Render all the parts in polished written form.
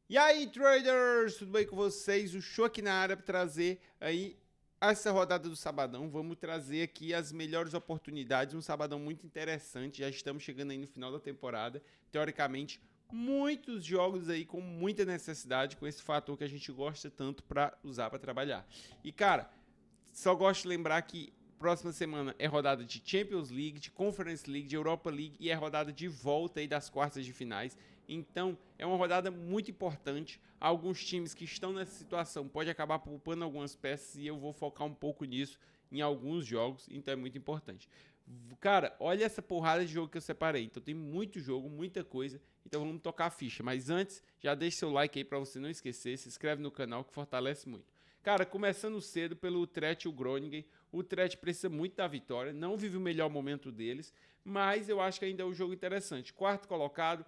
E aí, traders, tudo bem com vocês? O show aqui na área para trazer aí essa rodada do sabadão. Vamos trazer aqui as melhores oportunidades, um sabadão muito interessante. Já estamos chegando aí no final da temporada. Teoricamente, muitos jogos aí com muita necessidade, com esse fator que a gente gosta tanto para usar para trabalhar. E cara, só gosto de lembrar que próxima semana é rodada de Champions League, de Conference League, de Europa League e é rodada de volta aí das quartas de finais. Então, é uma rodada muito importante. Alguns times que estão nessa situação podem acabar poupando algumas peças e eu vou focar um pouco nisso em alguns jogos, então é muito importante. Cara, olha essa porrada de jogo que eu separei. Então tem muito jogo, muita coisa. Então vamos tocar a ficha. Mas antes, já deixa seu like aí para você não esquecer. Se inscreve no canal que fortalece muito. Cara, começando cedo pelo Utrecht e o Groningen. O Utrecht precisa muito da vitória. Não vive o melhor momento deles. Mas eu acho que ainda é um jogo interessante. Quarto colocado.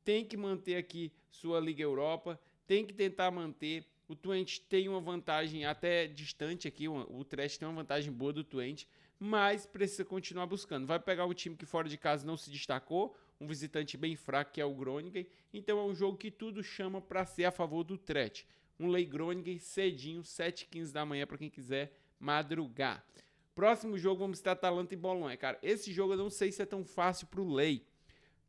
Tem que manter aqui sua Liga Europa. Tem que tentar manter. O Twente tem uma vantagem até distante aqui. O Utrecht tem uma vantagem boa do Twente, mas precisa continuar buscando. Vai pegar um time que fora de casa não se destacou, um visitante bem fraco que é o Groningen. Então é um jogo que tudo chama para ser a favor do Utrecht. Um Lei Groningen cedinho, 7h15 da manhã para quem quiser madrugar. Próximo jogo vamos ter Atalanta e Bolonha. Cara, esse jogo eu não sei se é tão fácil pro Lei.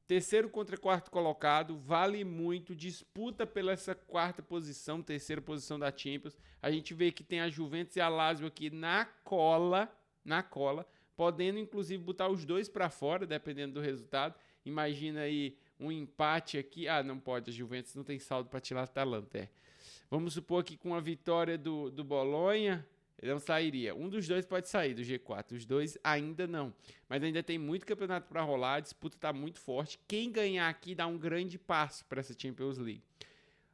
Terceiro contra quarto colocado, vale muito, disputa pela essa quarta posição, terceira posição da Champions. A gente vê que tem a Juventus e a Lazio aqui na cola, podendo inclusive botar os dois para fora, dependendo do resultado. Imagina aí um empate aqui. Ah, não pode, a Juventus não tem saldo para tirar a Atalanta. Vamos supor aqui com a vitória do Bolonha, ele não sairia. Um dos dois pode sair do G4, os dois ainda não. Mas ainda tem muito campeonato para rolar, a disputa está muito forte. Quem ganhar aqui dá um grande passo para essa Champions League.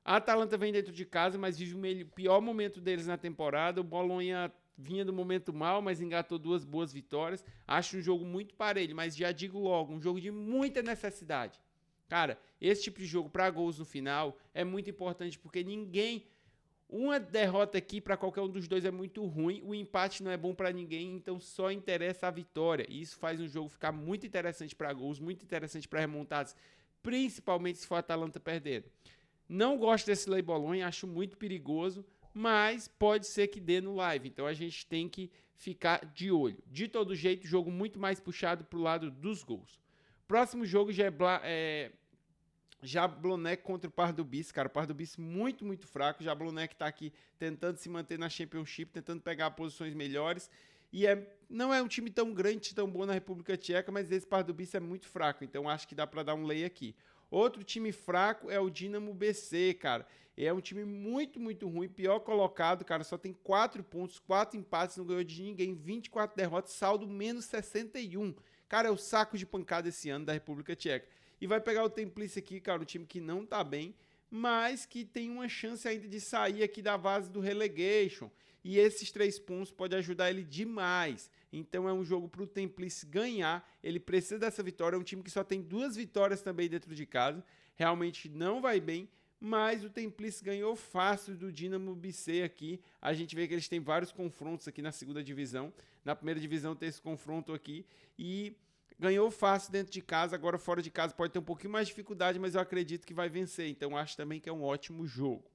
A Atalanta vem dentro de casa, mas vive o pior momento deles na temporada. O Bolonha vinha do momento mal, mas engatou duas boas vitórias. Acho um jogo muito parelho, mas já digo logo, um jogo de muita necessidade. Cara, esse tipo de jogo para gols no final é muito importante porque ninguém... Uma derrota aqui para qualquer um dos dois é muito ruim, o empate não é bom para ninguém, então só interessa a vitória. E isso faz o jogo ficar muito interessante para gols, muito interessante para remontadas, principalmente se for a Atalanta perdendo. Não gosto desse Lei Bolonha, acho muito perigoso, mas pode ser que dê no live, então a gente tem que ficar de olho. De todo jeito, jogo muito mais puxado para o lado dos gols. Próximo jogo já é Jablonec contra o Pardubice, cara. O Pardubice muito, muito fraco. Jablonec tá aqui tentando se manter na Championship, tentando pegar posições melhores. E não é um time tão grande, tão bom na República Tcheca, mas esse Pardubice é muito fraco. Então acho que dá para dar um lay aqui. Outro time fraco é o Dinamo BC, cara. É um time muito, muito ruim. Pior colocado, cara. Só tem 4 pontos, 4 empates, não ganhou de ninguém. 24 derrotas, saldo menos 61. Cara, é o saco de pancada esse ano da República Tcheca. E vai pegar o Templice aqui, cara, um time que não tá bem, mas que tem uma chance ainda de sair aqui da base do relegation. E esses 3 pontos podem ajudar ele demais. Então é um jogo para o Templice ganhar. Ele precisa dessa vitória. É um time que só tem 2 vitórias também dentro de casa. Realmente não vai bem. Mas o Templice ganhou fácil do Dinamo BC aqui. A gente vê que eles têm vários confrontos aqui na segunda divisão. Na primeira divisão tem esse confronto aqui. E ganhou fácil dentro de casa, agora fora de casa pode ter um pouquinho mais de dificuldade, mas eu acredito que vai vencer. Então acho também que é um ótimo jogo.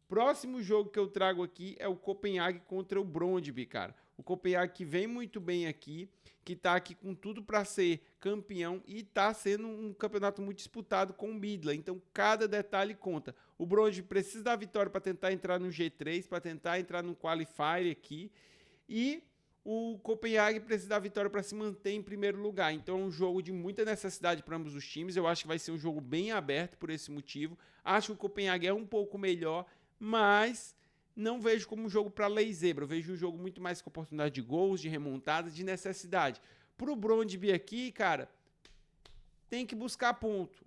Próximo jogo que eu trago aqui é o Copenhague contra o Brøndby, cara. O Copenhague que vem muito bem aqui, que tá aqui com tudo para ser campeão e tá sendo um campeonato muito disputado com o Midland. Então cada detalhe conta. O Brøndby precisa da vitória para tentar entrar no G3, para tentar entrar no qualifier aqui. E o Copenhague precisa da vitória para se manter em primeiro lugar. Então é um jogo de muita necessidade para ambos os times. Eu acho que vai ser um jogo bem aberto por esse motivo. Acho que o Copenhague é um pouco melhor, mas não vejo como um jogo para lei zebra. Eu vejo um jogo muito mais com oportunidade de gols, de remontadas, de necessidade. Para o Brøndby aqui, cara, tem que buscar ponto.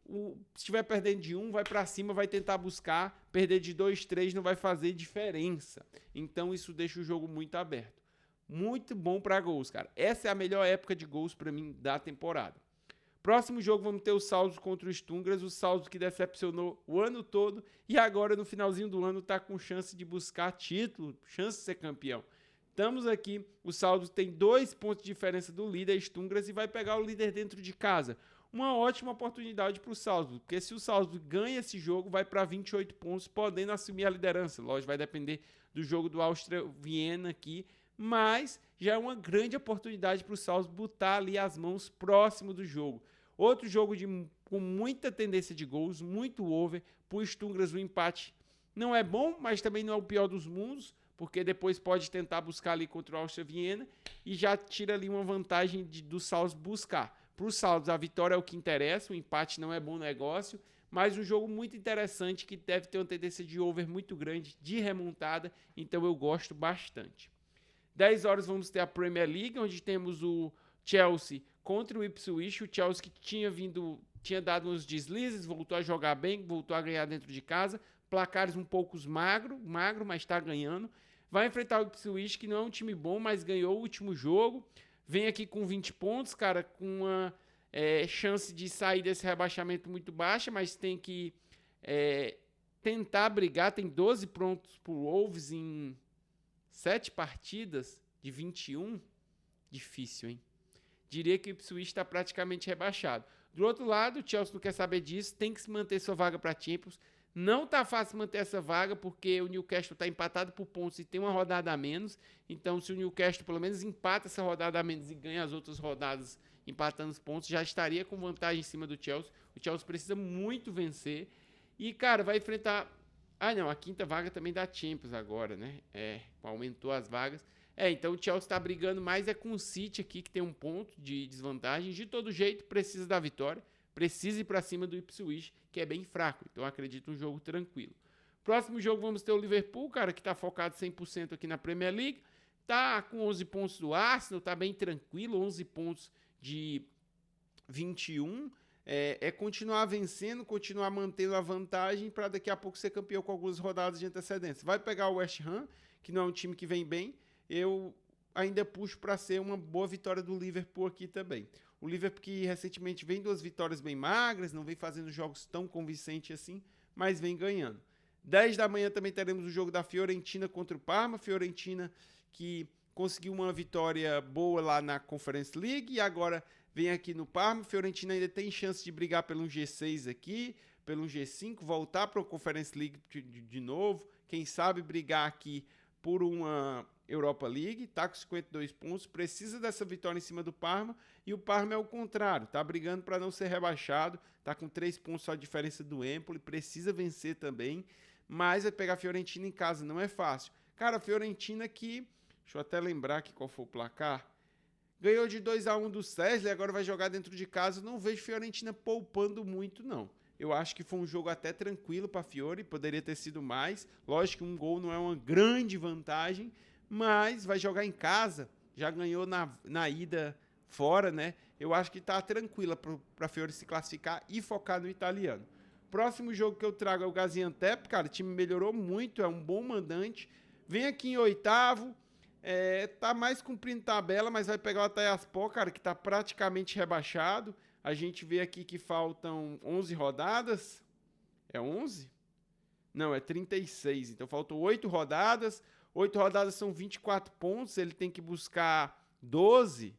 Se estiver perdendo de 1, vai para cima, vai tentar buscar. Perder de 2, 3 não vai fazer diferença. Então isso deixa o jogo muito aberto. Muito bom para gols, cara. Essa é a melhor época de gols para mim da temporada. Próximo jogo vamos ter o Salzburg contra o Stungras, o Salzburg que decepcionou o ano todo e agora no finalzinho do ano está com chance de buscar título, chance de ser campeão. Estamos aqui, o Salzburg tem 2 pontos de diferença do líder Stungras e vai pegar o líder dentro de casa. uma ótima oportunidade para o Salzburg, porque se o Salzburg ganha esse jogo, vai para 28 pontos, podendo assumir a liderança. Lógico, vai depender do jogo do Áustria-Viena aqui, mas já é uma grande oportunidade para o Salzburg botar ali as mãos próximo do jogo. Outro jogo com muita tendência de gols, muito over, para o Sturm Graz o empate não é bom, mas também não é o pior dos mundos, porque depois pode tentar buscar ali contra o Áustria-Viena e já tira ali uma vantagem do Salzburg buscar. Para o Salzburg, a vitória é o que interessa, o empate não é bom negócio, mas um jogo muito interessante que deve ter uma tendência de over muito grande, de remontada, então eu gosto bastante. 10 horas vamos ter a Premier League, onde temos o Chelsea contra o Ipswich, o Chelsea que tinha dado uns deslizes, voltou a jogar bem, voltou a ganhar dentro de casa, placares um pouco magro, mas está ganhando. Vai enfrentar o Ipswich, que não é um time bom, mas ganhou o último jogo. Vem aqui com 20 pontos, cara, com uma chance de sair desse rebaixamento muito baixa, mas tem que tentar brigar. Tem 12 pontos pro Wolves em 7 partidas de 21. Difícil, hein? Diria que o Ipswich está praticamente rebaixado. Do outro lado, o Chelsea não quer saber disso, tem que manter sua vaga para Champions. Não tá fácil manter essa vaga, porque o Newcastle está empatado por pontos e tem uma rodada a menos. Então, se o Newcastle pelo menos empata essa rodada a menos e ganha as outras rodadas empatando os pontos, já estaria com vantagem em cima do Chelsea. O Chelsea precisa muito vencer. E, cara, vai enfrentar... a quinta vaga também da Champions agora, né? Aumentou as vagas. Então o Chelsea está brigando mais com o City aqui, que tem um ponto de desvantagem. De todo jeito, precisa da vitória. Precisa ir para cima do Ipswich, que é bem fraco. Então, acredito um jogo tranquilo. Próximo jogo, vamos ter o Liverpool, cara, que está focado 100% aqui na Premier League. Tá com 11 pontos do Arsenal, tá bem tranquilo, 11 pontos de 21. Continuar vencendo, continuar mantendo a vantagem para daqui a pouco ser campeão com algumas rodadas de antecedência. Vai pegar o West Ham, que não é um time que vem bem. Eu ainda puxo para ser uma boa vitória do Liverpool aqui também. O Liverpool que recentemente vem 2 vitórias bem magras, não vem fazendo jogos tão convincentes assim, mas vem ganhando. 10 da manhã também teremos o jogo da Fiorentina contra o Parma. Fiorentina que conseguiu uma vitória boa lá na Conference League e agora vem aqui no Parma. Fiorentina ainda tem chance de brigar pelo G6 aqui, pelo G5, voltar para a Conference League de novo. Quem sabe brigar aqui por uma Europa League, tá com 52 pontos, precisa dessa vitória em cima do Parma, e o Parma é o contrário, tá brigando para não ser rebaixado, tá com 3 pontos só a diferença do Empoli, precisa vencer também, mas vai pegar a Fiorentina em casa, não é fácil. Cara, a Fiorentina que, deixa eu até lembrar aqui qual foi o placar, ganhou de 2-1 do Cesle, agora vai jogar dentro de casa, não vejo Fiorentina poupando muito não. Eu acho que foi um jogo até tranquilo para a Fiore, poderia ter sido mais. Lógico que um gol não é uma grande vantagem, mas vai jogar em casa, já ganhou na ida fora, né? Eu acho que está tranquila para a Fiore se classificar e focar no italiano. Próximo jogo que eu trago é o Gaziantep, cara, o time melhorou muito, é um bom mandante. Vem aqui em 8º, tá mais cumprindo tabela, mas vai pegar o Atayaspor, cara, que está praticamente rebaixado. A gente vê aqui que faltam 11 rodadas. É 11? Não, é 36. Então faltam 8 rodadas. 8 rodadas são 24 pontos. Ele tem que buscar 12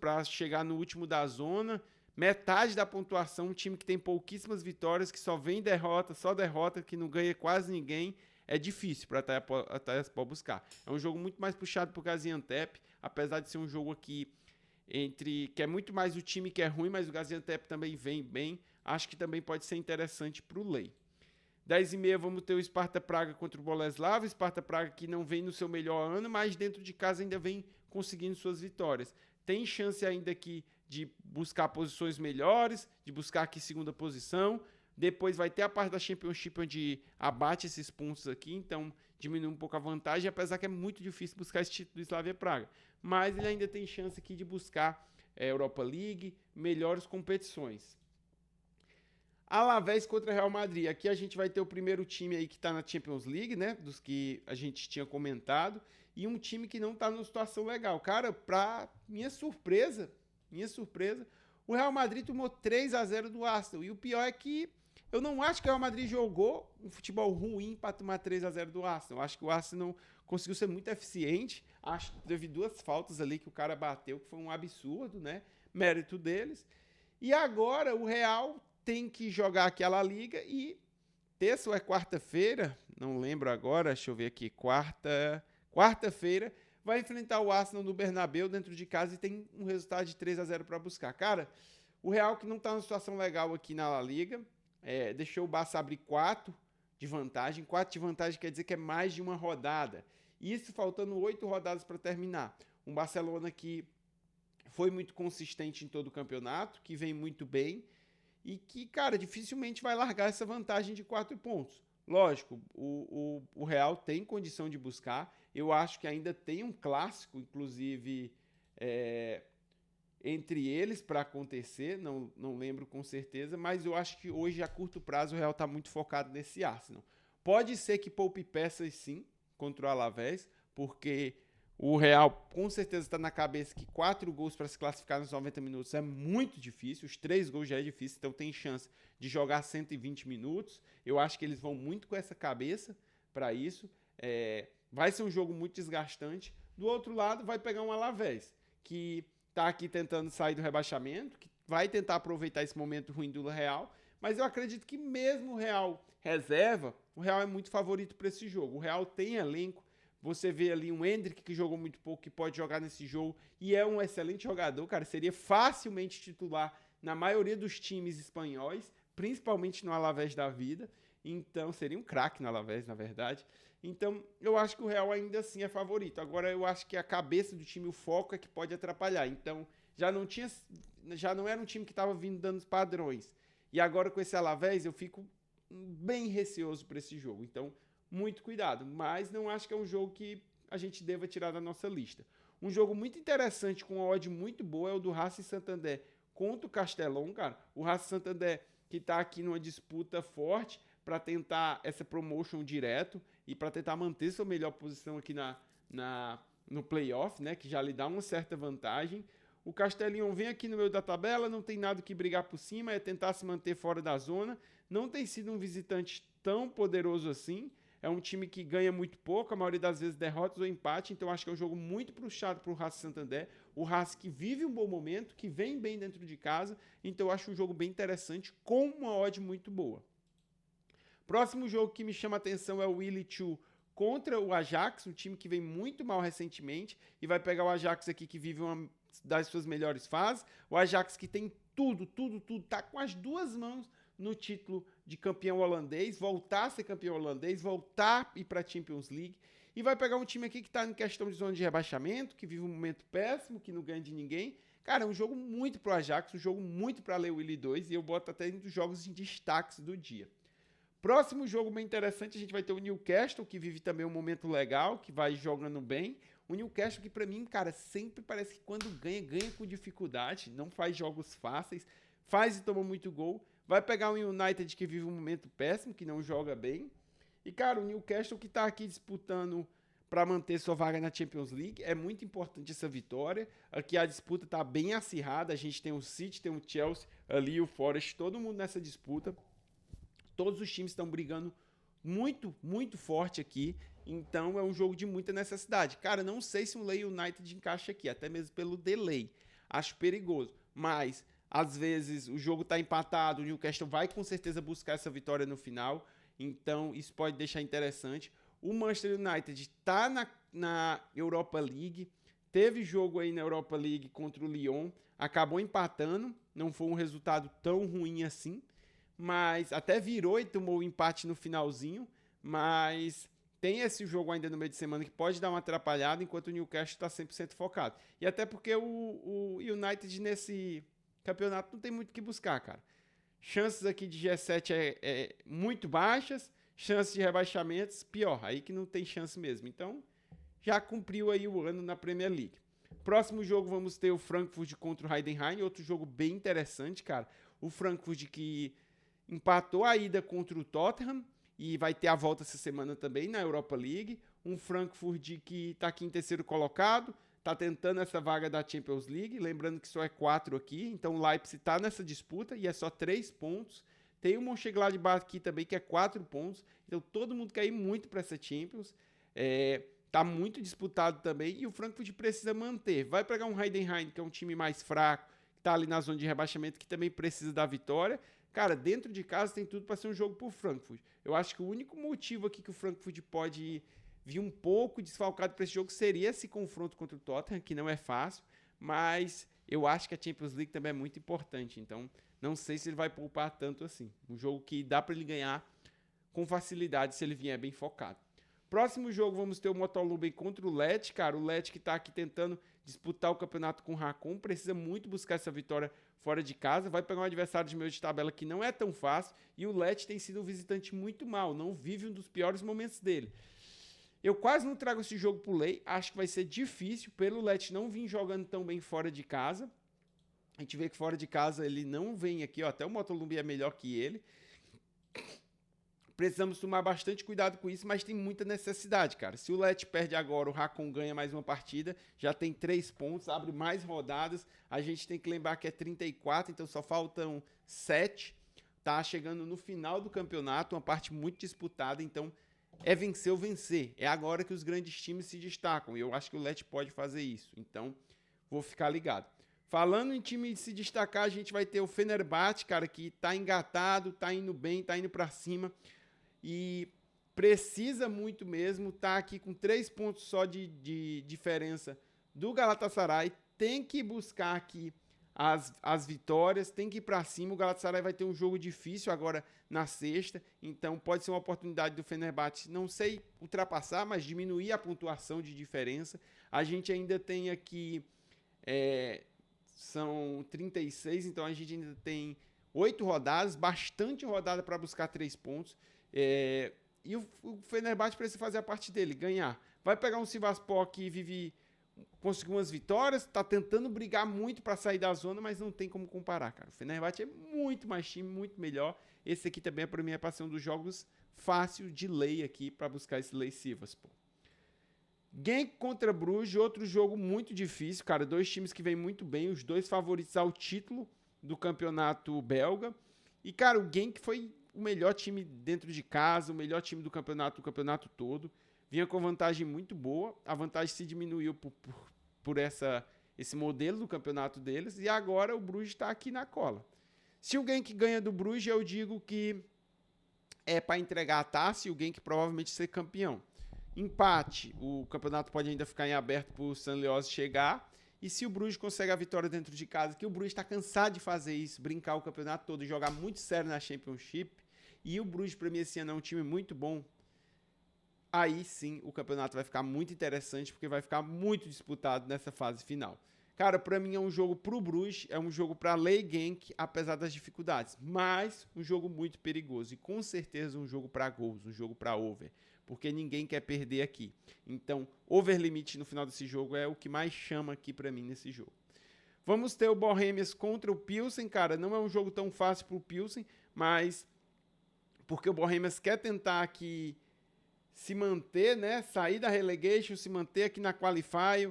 para chegar no último da zona. Metade da pontuação. Um time que tem pouquíssimas vitórias, que só vem derrota, que não ganha quase ninguém. É difícil para a Atayaspor buscar. É um jogo muito mais puxado para o Gaziantep, apesar de ser um jogo aqui que é muito mais o time que é ruim, mas o Gaziantep também vem bem. Acho que também pode ser interessante para o Lei. 10h30 vamos ter o Sparta Praga contra o Boleslav. O Sparta Praga que não vem no seu melhor ano, mas dentro de casa ainda vem conseguindo suas vitórias. Tem chance ainda aqui de buscar posições melhores, de buscar aqui segunda posição. Depois vai ter a parte da Championship onde abate esses pontos aqui, então diminui um pouco a vantagem, apesar que é muito difícil buscar esse título do Slavia Praga. Mas ele ainda tem chance aqui de buscar Europa League, melhores competições. Alavés contra Real Madrid. Aqui a gente vai ter o primeiro time aí que está na Champions League, né? Dos que a gente tinha comentado. E um time que não está numa situação legal. Cara, pra minha surpresa, o Real Madrid tomou 3-0 do Arsenal. E o pior é que eu não acho que o Real Madrid jogou um futebol ruim para tomar 3-0 do Arsenal. Eu acho que o Arsenal conseguiu ser muito eficiente. Acho que teve 2 faltas ali que o cara bateu, que foi um absurdo, né? Mérito deles. E agora o Real tem que jogar aquela liga e terça ou é quarta-feira, não lembro agora, deixa eu ver aqui, quarta-feira, vai enfrentar o Arsenal no Bernabéu dentro de casa e tem um resultado de 3-0 para buscar. Cara, o Real que não está numa situação legal aqui na La Liga, deixou o Barça abrir 4 de vantagem. 4 de vantagem quer dizer que é mais de uma rodada. Isso faltando 8 rodadas para terminar. Um Barcelona que foi muito consistente em todo o campeonato, que vem muito bem e que, cara, dificilmente vai largar essa vantagem de 4 pontos. Lógico, o Real tem condição de buscar. Eu acho que ainda tem um clássico, inclusive, entre eles para acontecer, não lembro com certeza, mas eu acho que hoje, a curto prazo, o Real está muito focado nesse Arsenal. Pode ser que poupe peças, sim, contra o Alavés, porque o Real com certeza está na cabeça que 4 gols para se classificar nos 90 minutos é muito difícil, os 3 gols já é difícil, então tem chance de jogar 120 minutos. Eu acho que eles vão muito com essa cabeça para isso. Vai ser um jogo muito desgastante. Do outro lado, vai pegar um Alavés, que está aqui tentando sair do rebaixamento, que vai tentar aproveitar esse momento ruim do Real, mas eu acredito que mesmo o Real reserva, o Real é muito favorito para esse jogo. O Real tem elenco, você vê ali um Endrick que jogou muito pouco, que pode jogar nesse jogo, e é um excelente jogador, cara, seria facilmente titular na maioria dos times espanhóis, principalmente no Alavés da vida, então seria um craque no Alavés, na verdade. Então, eu acho que o Real ainda assim é favorito. Agora, eu acho que a cabeça do time, o foco é que pode atrapalhar. Então, já não era um time que estava vindo dando os padrões. E agora, com esse Alavés, eu fico bem receoso para esse jogo. Então, muito cuidado. Mas não acho que é um jogo que a gente deva tirar da nossa lista. Um jogo muito interessante, com uma odd muito boa, é o do Racing Santander contra o Castelão, cara. O Racing Santander que está aqui numa disputa forte para tentar essa promotion direto e para tentar manter sua melhor posição aqui no playoff, né, que já lhe dá uma certa vantagem. O Castelinho vem aqui no meio da tabela, não tem nada que brigar por cima, é tentar se manter fora da zona. Não tem sido um visitante tão poderoso assim. É um time que ganha muito pouco, a maioria das vezes derrotas ou empate, então acho que é um jogo muito puxado para o Racing Santander. O Racing que vive um bom momento, que vem bem dentro de casa, então eu acho um jogo bem interessante, com uma odd muito boa. Próximo jogo que me chama a atenção é o Willy 2 contra o Ajax, um time que vem muito mal recentemente, e vai pegar o Ajax aqui que vive uma das suas melhores fases. O Ajax que tem tudo, tá com as duas mãos no título de campeão holandês, voltar a ser campeão holandês, voltar a ir para a Champions League, e vai pegar um time aqui que está em questão de zona de rebaixamento, que vive um momento péssimo, que não ganha de ninguém. Cara, é um jogo muito pro Ajax, um jogo muito para ler o Willy 2, e eu boto até entre os jogos de destaques do dia. Próximo jogo bem interessante, a gente vai ter o Newcastle, que vive também um momento legal, que vai jogando bem. O Newcastle que pra mim, cara, sempre parece que quando ganha, ganha com dificuldade, não faz jogos fáceis, faz e toma muito gol. Vai pegar o United que vive um momento péssimo, que não joga bem. E, cara, o Newcastle que tá aqui disputando para manter sua vaga na Champions League, é muito importante essa vitória. Aqui a disputa tá bem acirrada, a gente tem o City, tem o Chelsea ali, o Forest, todo mundo nessa disputa. Todos os times estão brigando muito, muito forte aqui. Então é um jogo de muita necessidade. Cara, não sei se um Leeds United encaixa aqui, até mesmo pelo delay. Acho perigoso. Mas, às vezes, o jogo está empatado, o Newcastle vai com certeza buscar essa vitória no final. Então, isso pode deixar interessante. O Manchester United está na Europa League. Teve jogo aí na Europa League contra o Lyon. Acabou empatando. Não foi um resultado tão ruim assim. Mas até virou e tomou o empate no finalzinho, mas tem esse jogo ainda no meio de semana que pode dar uma atrapalhada, enquanto o Newcastle está 100% focado. E até porque o United nesse campeonato não tem muito o que buscar, cara. Chances aqui de G7 é muito baixas, chances de rebaixamentos pior, aí que não tem chance mesmo. Então, já cumpriu aí o ano na Premier League. Próximo jogo vamos ter o Frankfurt contra o Heidenheim, outro jogo bem interessante, cara. O Frankfurt que empatou a ida contra o Tottenham e vai ter a volta essa semana também na Europa League. Um Frankfurt que está aqui em terceiro colocado, está tentando essa vaga da Champions League. Lembrando que só é 4 aqui, então o Leipzig está nessa disputa e é só 3 pontos. Tem o Mönchengladbach aqui também, que é 4 pontos. Então todo mundo quer ir muito para essa Champions. Tá muito disputado também e o Frankfurt precisa manter. Vai pegar um Heidenheim, que é um time mais fraco, tá ali na zona de rebaixamento, que também precisa da vitória. Cara, dentro de casa tem tudo para ser um jogo pro Frankfurt. Eu acho que o único motivo aqui que o Frankfurt pode vir um pouco desfalcado para esse jogo seria esse confronto contra o Tottenham, que não é fácil, mas eu acho que a Champions League também é muito importante, então não sei se ele vai poupar tanto assim. Um jogo que dá para ele ganhar com facilidade se ele vier bem focado. Próximo jogo vamos ter o Motoluben contra o Leti, cara. O Leti que tá aqui tentando disputar o campeonato com o Racon, precisa muito buscar essa vitória fora de casa, vai pegar um adversário de meio de tabela que não é tão fácil, e o Leti tem sido um visitante muito mal, não vive um dos piores momentos dele. Eu quase não trago esse jogo pro Lei, acho que vai ser difícil, pelo Leti não vir jogando tão bem fora de casa. A gente vê que fora de casa ele não vem aqui, ó, até o Motoluben é melhor que ele. Precisamos tomar bastante cuidado com isso, mas tem muita necessidade, cara. Se o Leti perde agora, o Racon ganha mais uma partida, já tem 3 pontos, abre mais rodadas. A gente tem que lembrar que é 34, então só faltam 7. Tá chegando no final do campeonato, uma parte muito disputada, então é vencer ou vencer. É agora que os grandes times se destacam, e eu acho que o Leti pode fazer isso. Então, vou ficar ligado. Falando em time se destacar, a gente vai ter o Fenerbahçe, cara, que tá engatado, tá indo bem, tá indo pra cima. E precisa muito mesmo, tá aqui com 3 pontos só de diferença do Galatasaray, tem que buscar aqui as vitórias, tem que ir para cima. O Galatasaray vai ter um jogo difícil agora na sexta, então pode ser uma oportunidade do Fenerbahçe, não sei ultrapassar, mas diminuir a pontuação de diferença. A gente ainda tem aqui, são 36, então a gente ainda tem 8 rodadas, bastante rodada para buscar 3 pontos. E o Fenerbahçe precisa fazer a parte dele, ganhar. Vai pegar um Sivasspor que conseguiu umas vitórias, tá tentando brigar muito para sair da zona, mas não tem como comparar, cara. O Fenerbahçe é muito mais time, muito melhor. Esse aqui também, para mim, é para ser um dos jogos fácil de lei aqui, para buscar esse Lei Sivasspor. Genk contra Bruges, outro jogo muito difícil, cara. 2 times que vêm muito bem, os 2 favoritos ao título do campeonato belga. E, cara, o Genk foi o melhor time dentro de casa, o melhor time do campeonato todo. Vinha com vantagem muito boa, a vantagem se diminuiu por esse modelo do campeonato deles, e agora o Bruges está aqui na cola. Se o Genk ganha do Bruges, eu digo que é para entregar a taça e o Genk provavelmente ser campeão. Empate, o campeonato pode ainda ficar em aberto para o Sanliose chegar. E se o Bruges consegue a vitória dentro de casa, que o Bruges está cansado de fazer isso, brincar o campeonato todo e jogar muito sério na Championship, e o Bruges, para mim, esse ano é um time muito bom, aí sim o campeonato vai ficar muito interessante, porque vai ficar muito disputado nessa fase final. Cara, para mim é um jogo pro Bruges, é um jogo para Lei Genk, apesar das dificuldades, mas um jogo muito perigoso e com certeza um jogo para gols, um jogo para over, porque ninguém quer perder aqui. Então, over limite no final desse jogo é o que mais chama aqui para mim nesse jogo. Vamos ter o Bohemians contra o Pilsen, cara, não é um jogo tão fácil pro Pilsen, mas porque o Bohemians quer tentar aqui se manter, né, sair da relegation, se manter aqui na qualify.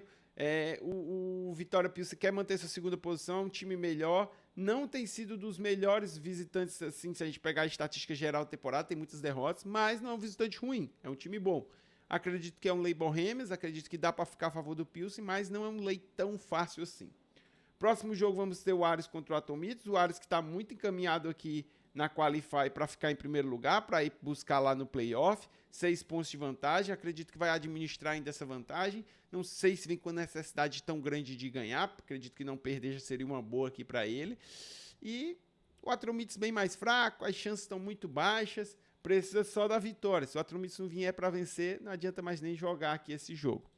O Vitória Pilsen quer manter essa segunda posição, um time melhor, não tem sido dos melhores visitantes, assim, se a gente pegar a estatística geral da temporada, tem muitas derrotas, mas não é um visitante ruim, é um time bom. Acredito que é um lei Bohemians, acredito que dá para ficar a favor do Pilsen, mas não é um lei tão fácil assim. Próximo jogo vamos ter o Ares contra o Atomitos, o Ares que está muito encaminhado aqui na Qualify para ficar em primeiro lugar, para ir buscar lá no playoff, 6 pontos de vantagem, acredito que vai administrar ainda essa vantagem, não sei se vem com necessidade tão grande de ganhar, acredito que não perder já seria uma boa aqui para ele, e o Atromitos bem mais fraco, as chances estão muito baixas, precisa só da vitória, se o Atromitos não vier para vencer, não adianta mais nem jogar aqui esse jogo.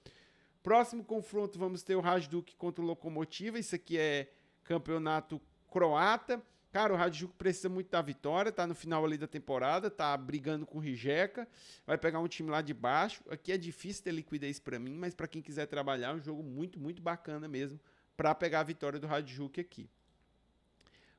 Próximo confronto vamos ter o Hajduk contra o Lokomotiva, isso aqui é campeonato croata. Cara, o Hajduk precisa muito da vitória, tá no final ali da temporada, tá brigando com o Rijeka, vai pegar um time lá de baixo. Aqui é difícil ter liquidez para mim, mas para quem quiser trabalhar, é um jogo muito, muito bacana mesmo para pegar a vitória do Hajduk aqui.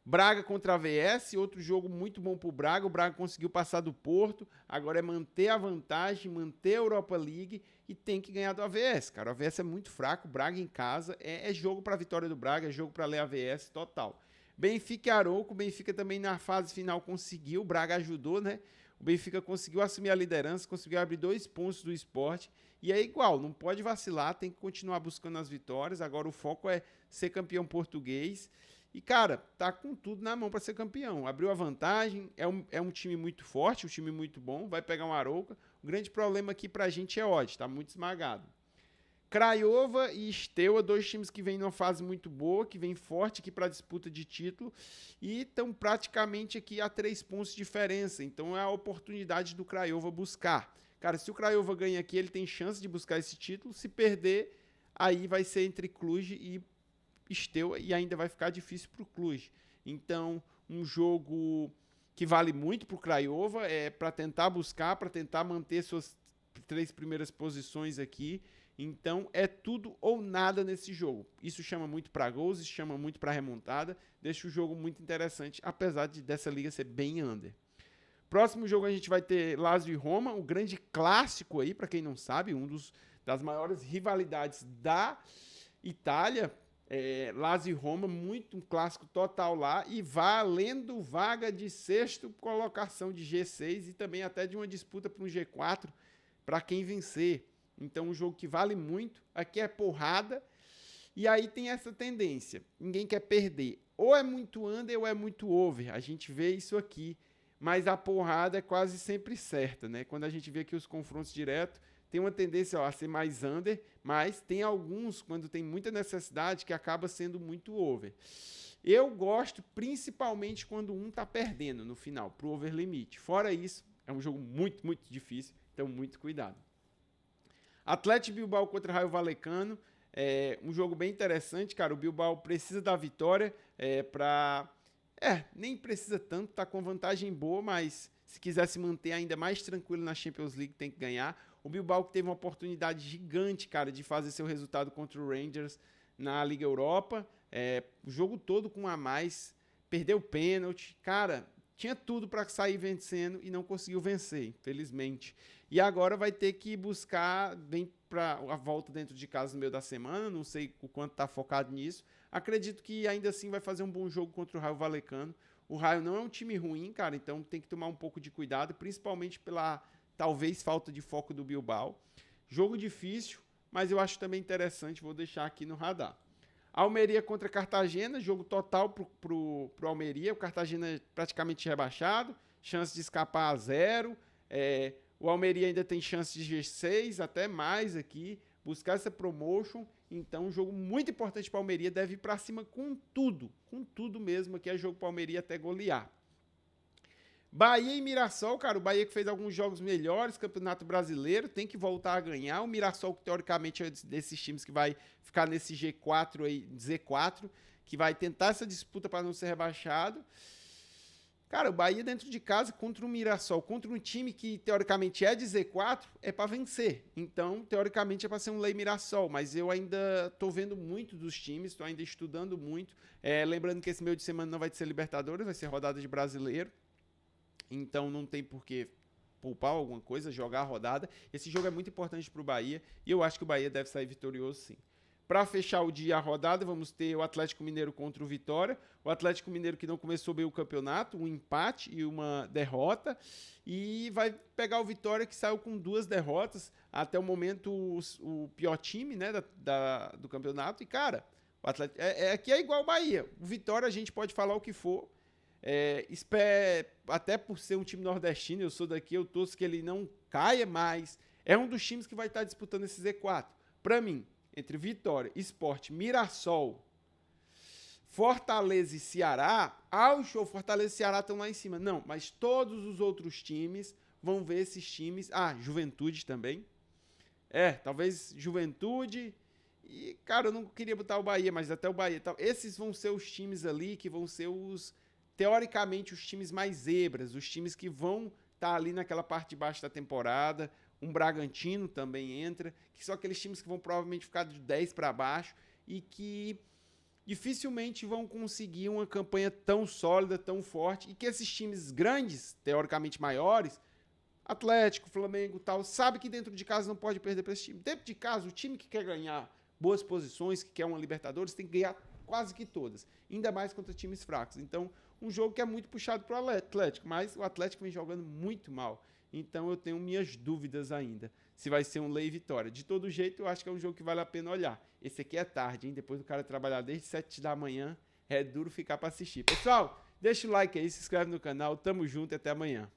Braga contra a AVS, outro jogo muito bom pro Braga. O Braga conseguiu passar do Porto, agora é manter a vantagem, manter a Europa League e tem que ganhar do AVS, cara. O AVS é muito fraco, o Braga em casa, é jogo para a vitória do Braga, é jogo para ler a AVS total. Benfica e Arouca, o Benfica também na fase final conseguiu, o Braga ajudou, né? O Benfica conseguiu assumir a liderança, conseguiu abrir 2 pontos do Sport, e é igual, não pode vacilar, tem que continuar buscando as vitórias, agora o foco é ser campeão português, E, cara, tá com tudo na mão para ser campeão. Abriu a vantagem, é um time muito forte, um time muito bom, vai pegar um Arouca. O grande problema aqui pra gente é odd, tá muito esmagado. Craiova e Steaua, dois times que vêm numa fase muito boa, que vêm forte aqui para disputa de título e estão praticamente aqui a 3 pontos de diferença. Então é a oportunidade do Craiova buscar. Cara, se o Craiova ganha aqui, ele tem chance de buscar esse título. Se perder, aí vai ser entre Cluj e Steaua e ainda vai ficar difícil para o Cluj. Então, um jogo que vale muito para o Craiova, é para tentar buscar, para tentar manter suas 3 primeiras posições aqui. Então, é tudo ou nada nesse jogo. Isso chama muito para gols, isso chama muito para remontada, deixa o jogo muito interessante, apesar dessa liga ser bem under. Próximo jogo a gente vai ter Lazio e Roma, o grande clássico aí, para quem não sabe, das maiores rivalidades da Itália. Lazio e Roma, muito um clássico total lá, e valendo vaga de sexto colocação de G6 e também até de uma disputa para um G4 para quem vencer. Então, um jogo que vale muito. Aqui é porrada. E aí tem essa tendência. Ninguém quer perder. Ou é muito under ou é muito over. A gente vê isso aqui. Mas a porrada é quase sempre certa, né? Quando a gente vê aqui os confrontos diretos, tem uma tendência a ser mais under, mas tem alguns, quando tem muita necessidade, que acaba sendo muito over. Eu gosto principalmente quando um tá perdendo no final, pro over limite. Fora isso, é um jogo muito, muito difícil. Então, muito cuidado. Atlético Bilbao contra Raio Vallecano, um jogo bem interessante, cara. O Bilbao precisa da vitória nem precisa tanto, tá com vantagem boa, mas se quiser se manter ainda mais tranquilo na Champions League, tem que ganhar. O Bilbao que teve uma oportunidade gigante, cara, de fazer seu resultado contra o Rangers na Liga Europa, o jogo todo com um a mais, perdeu o pênalti, cara, tinha tudo para sair vencendo e não conseguiu vencer, infelizmente. E agora vai ter que buscar, vem para a volta dentro de casa no meio da semana, não sei o quanto está focado nisso. Acredito que ainda assim vai fazer um bom jogo contra o Raio Vallecano. O Raio não é um time ruim, cara, então tem que tomar um pouco de cuidado, principalmente pela talvez falta de foco do Bilbao. Jogo difícil, mas eu acho também interessante, vou deixar aqui no radar. Almeria contra Cartagena, jogo total pro Almeria, o Cartagena é praticamente rebaixado, chance de escapar a 0, o Almeria ainda tem chance de G6, até mais aqui, buscar essa promotion. Então, um jogo muito importante para o Almeria, deve ir para cima com tudo mesmo, aqui é jogo para o Almeria até golear. Bahia e Mirassol, cara, o Bahia que fez alguns jogos melhores, Campeonato Brasileiro, tem que voltar a ganhar. O Mirassol, que teoricamente é desses times que vai ficar nesse G4 aí, Z4, que vai tentar essa disputa para não ser rebaixado. Cara, o Bahia dentro de casa contra o Mirassol, contra um time que teoricamente é de Z4, é para vencer. Então, teoricamente é para ser um Lei Mirassol, mas eu ainda tô vendo muito dos times, tô ainda estudando muito. Lembrando que esse meio de semana não vai ser Libertadores, vai ser rodada de Brasileiro. Então não tem por que poupar alguma coisa, jogar a rodada. Esse jogo é muito importante para o Bahia e eu acho que o Bahia deve sair vitorioso sim. Para fechar o dia, a rodada, vamos ter o Atlético Mineiro contra o Vitória. O Atlético Mineiro que não começou bem o campeonato, um empate e uma derrota. E vai pegar o Vitória que saiu com 2 derrotas. Até o momento, o pior time, né, do campeonato. E, cara, o Atlético, aqui é igual o Bahia. O Vitória a gente pode falar o que for. Até por ser um time nordestino, eu sou daqui, eu torço que ele não caia mais. É um dos times que vai estar disputando esse Z4. Para mim, entre Vitória, Sport, Mirassol, Fortaleza e Ceará, Fortaleza e Ceará estão lá em cima. Não, mas todos os outros times vão ver esses times. Juventude também. Talvez Juventude. E, cara, eu não queria botar o Bahia, mas até o Bahia. Esses vão ser os times ali que vão ser teoricamente, os times mais zebras, os times que vão estar ali naquela parte de baixo da temporada. Um Bragantino também entra, que são aqueles times que vão provavelmente ficar de 10 para baixo e que dificilmente vão conseguir uma campanha tão sólida, tão forte, e que esses times grandes, teoricamente maiores, Atlético, Flamengo, tal, sabe que dentro de casa não pode perder para esse time. Dentro de casa, o time que quer ganhar boas posições, que quer uma Libertadores, tem que ganhar quase que todas, ainda mais contra times fracos. Então, um jogo que é muito puxado para o Atlético, mas o Atlético vem jogando muito mal. Então eu tenho minhas dúvidas ainda se vai ser um lei vitória. De todo jeito, eu acho que é um jogo que vale a pena olhar. Esse aqui é tarde, hein? Depois do cara trabalhar desde 7 da manhã, é duro ficar pra assistir. Pessoal, deixa o like aí, se inscreve no canal, tamo junto e até amanhã.